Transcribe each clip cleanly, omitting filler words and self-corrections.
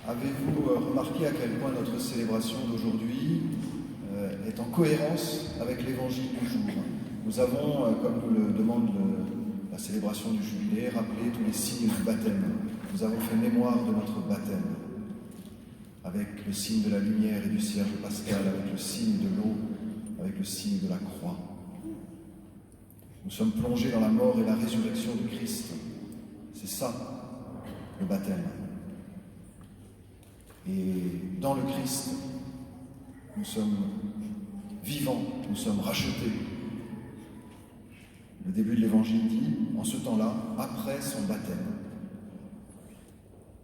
Avez-vous remarqué à quel point notre célébration d'aujourd'hui est en cohérence avec l'évangile du jour? Nous avons, comme nous le demande la célébration du jubilé, rappelé tous les signes du baptême. Nous avons fait mémoire de notre baptême, avec le signe de la lumière et du cierge pascal, avec le signe de l'eau, avec le signe de la croix. Nous sommes plongés dans la mort et la résurrection du Christ. C'est ça, le baptême. Et dans le Christ, nous sommes vivants, nous sommes rachetés. Le début de l'Évangile dit, en ce temps-là, après son baptême,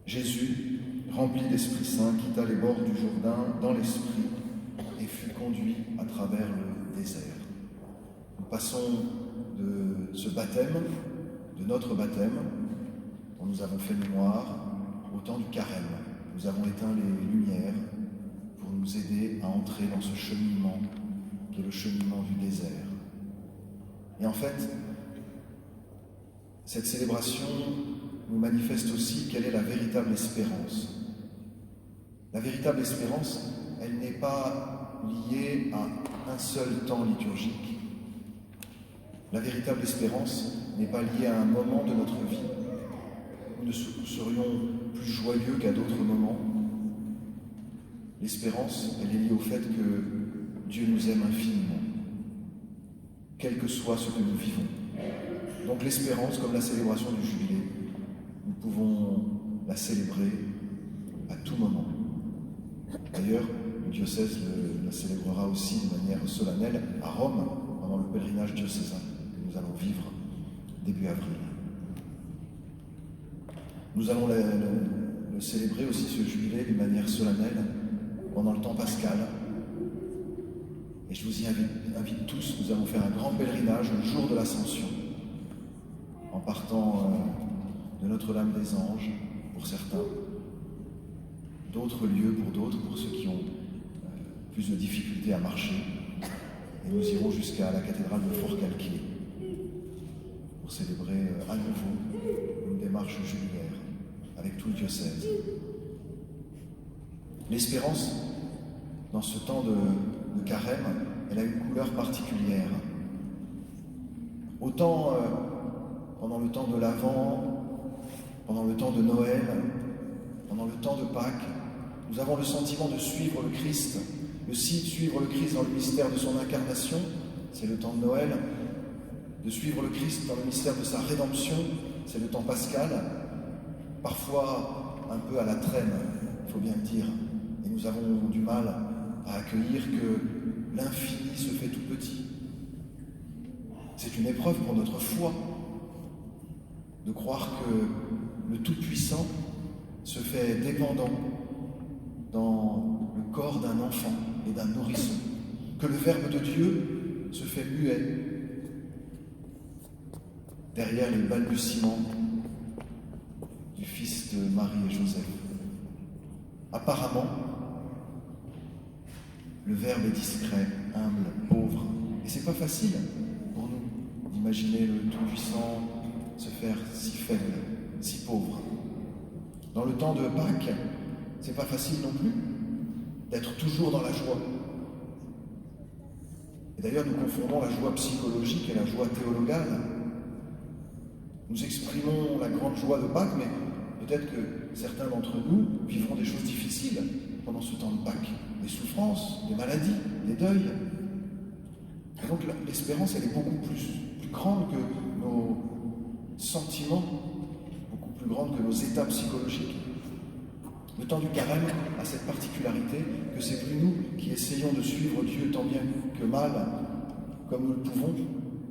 Jésus, rempli d'Esprit Saint, quitta les bords du Jourdain dans l'Esprit et fut conduit à travers le désert. Nous passons de ce baptême, de notre baptême, dont nous avons fait mémoire, au temps du carême. Nous avons éteint les lumières pour nous aider à entrer dans ce cheminement qui est le cheminement du désert. Et en fait, cette célébration nous manifeste aussi quelle est la véritable espérance. La véritable espérance, elle n'est pas liée à un seul temps liturgique. La véritable espérance n'est pas liée à un moment de notre vie. Nous serions plus joyeux qu'à d'autres moments. L'espérance, elle est liée au fait que Dieu nous aime infiniment, quel que soit ce que nous vivons. Donc l'espérance, comme la célébration du jubilé, nous pouvons la célébrer à tout moment. D'ailleurs, le diocèse la célébrera aussi de manière solennelle à Rome, pendant le pèlerinage diocésain que nous allons vivre début avril. Nous allons le célébrer aussi, ce jubilé, d'une manière solennelle, pendant le temps pascal. Et je vous y invite tous, nous allons faire un grand pèlerinage le jour de l'Ascension, en partant de Notre-Dame des Anges, pour certains, d'autres lieux pour d'autres, pour ceux qui ont plus de difficultés à marcher. Et nous irons jusqu'à la cathédrale de Forcalquier, pour célébrer à nouveau une démarche jubilaire avec tout le diocèse. L'espérance, dans ce temps de carême, elle a une couleur particulière. Autant pendant le temps de l'Avent, pendant le temps de Noël, pendant le temps de Pâques, nous avons le sentiment de suivre le Christ, de suivre le Christ dans le mystère de son incarnation, c'est le temps de Noël, de suivre le Christ dans le mystère de sa rédemption, c'est le temps pascal, parfois un peu à la traîne, il faut bien le dire, et nous avons du mal à accueillir que l'infini se fait tout petit. C'est une épreuve pour notre foi de croire que le Tout-Puissant se fait dépendant dans le corps d'un enfant et d'un nourrisson, que le Verbe de Dieu se fait muet derrière les balbutiements du Fils de Marie et Joseph. Apparemment, le Verbe est discret, humble, pauvre. Et c'est pas facile pour nous d'imaginer le Tout-Puissant se faire si faible, si pauvre. Dans le temps de Pâques, c'est pas facile non plus d'être toujours dans la joie. Et d'ailleurs, nous confondons la joie psychologique et la joie théologale. Nous exprimons la grande joie de Pâques, mais peut-être que certains d'entre nous vivront des choses difficiles pendant ce temps de Pâques. Des souffrances, des maladies, des deuils. Et donc l'espérance, elle est beaucoup plus grande que nos sentiments, beaucoup plus grande que nos états psychologiques. Le temps du carême a cette particularité que c'est plus nous qui essayons de suivre Dieu tant bien que mal, comme nous le pouvons,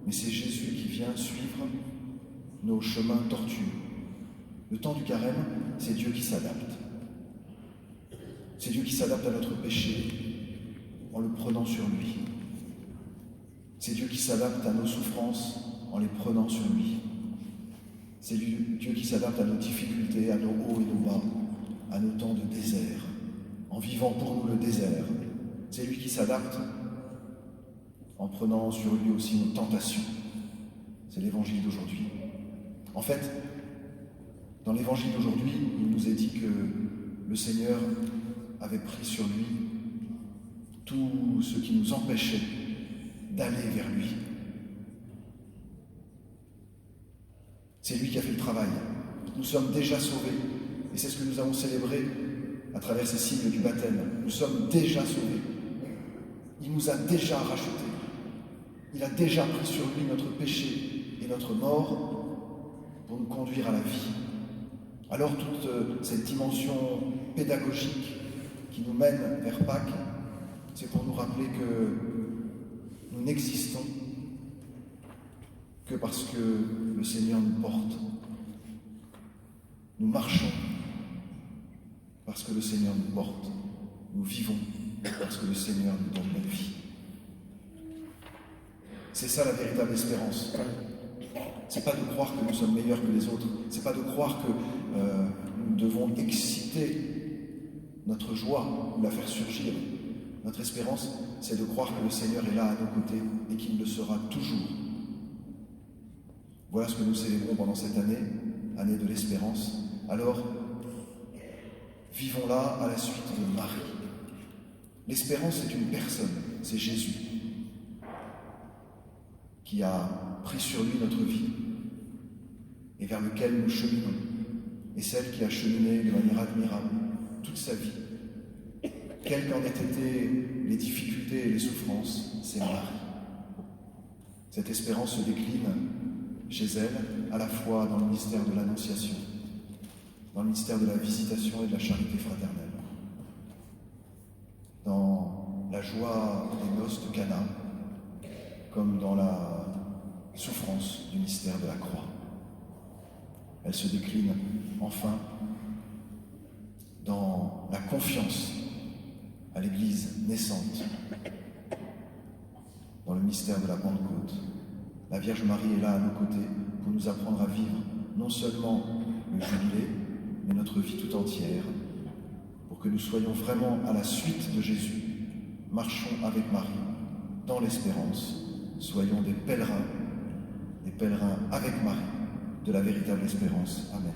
mais c'est Jésus qui vient suivre nos chemins tortueux. Le temps du carême, c'est Dieu qui s'adapte. C'est Dieu qui s'adapte à notre péché en le prenant sur lui. C'est Dieu qui s'adapte à nos souffrances en les prenant sur lui. C'est Dieu qui s'adapte à nos difficultés, à nos hauts et nos bas, à nos temps de désert, en vivant pour nous le désert. C'est lui qui s'adapte en prenant sur lui aussi nos tentations. C'est l'évangile d'aujourd'hui. En fait, dans l'évangile d'aujourd'hui, il nous est dit que le Seigneur avait pris sur lui tout ce qui nous empêchait d'aller vers lui. C'est lui qui a fait le travail. Nous sommes déjà sauvés. Et c'est ce que nous avons célébré à travers ces signes du baptême. Nous sommes déjà sauvés. Il nous a déjà rachetés. Il a déjà pris sur lui notre péché et notre mort pour nous conduire à la vie. Alors toute cette dimension pédagogique qui nous mène vers Pâques, c'est pour nous rappeler que nous n'existons que parce que le Seigneur nous porte. Nous marchons parce que le Seigneur nous porte. Nous vivons parce que le Seigneur nous donne la vie. C'est ça la véritable espérance. C'est pas de croire que nous sommes meilleurs que les autres. C'est pas de croire que nous devons exciter notre joie ou la faire surgir. Notre espérance, c'est de croire que le Seigneur est là à nos côtés et qu'il le sera toujours. Voilà ce que nous célébrons pendant cette année, année de l'espérance. Alors, vivons-la à la suite de Marie. L'espérance, c'est une personne, c'est Jésus, qui a pris sur lui notre vie et vers lequel nous cheminons, et celle qui a cheminé de manière admirable toute sa vie. Quelles qu'en aient été les difficultés et les souffrances, c'est Marie. Cette espérance se décline chez elle, à la fois dans le mystère de l'Annonciation, dans le mystère de la visitation et de la charité fraternelle, dans la joie des noces de Cana, comme dans la souffrance du mystère de la croix. Elle se décline enfin dans la confiance à l'Église naissante, dans le mystère de la Pentecôte. La Vierge Marie est là à nos côtés pour nous apprendre à vivre non seulement le jubilé, mais notre vie tout entière, pour que nous soyons vraiment à la suite de Jésus. Marchons avec Marie dans l'espérance. Soyons des pèlerins avec Marie de la véritable espérance. Amen.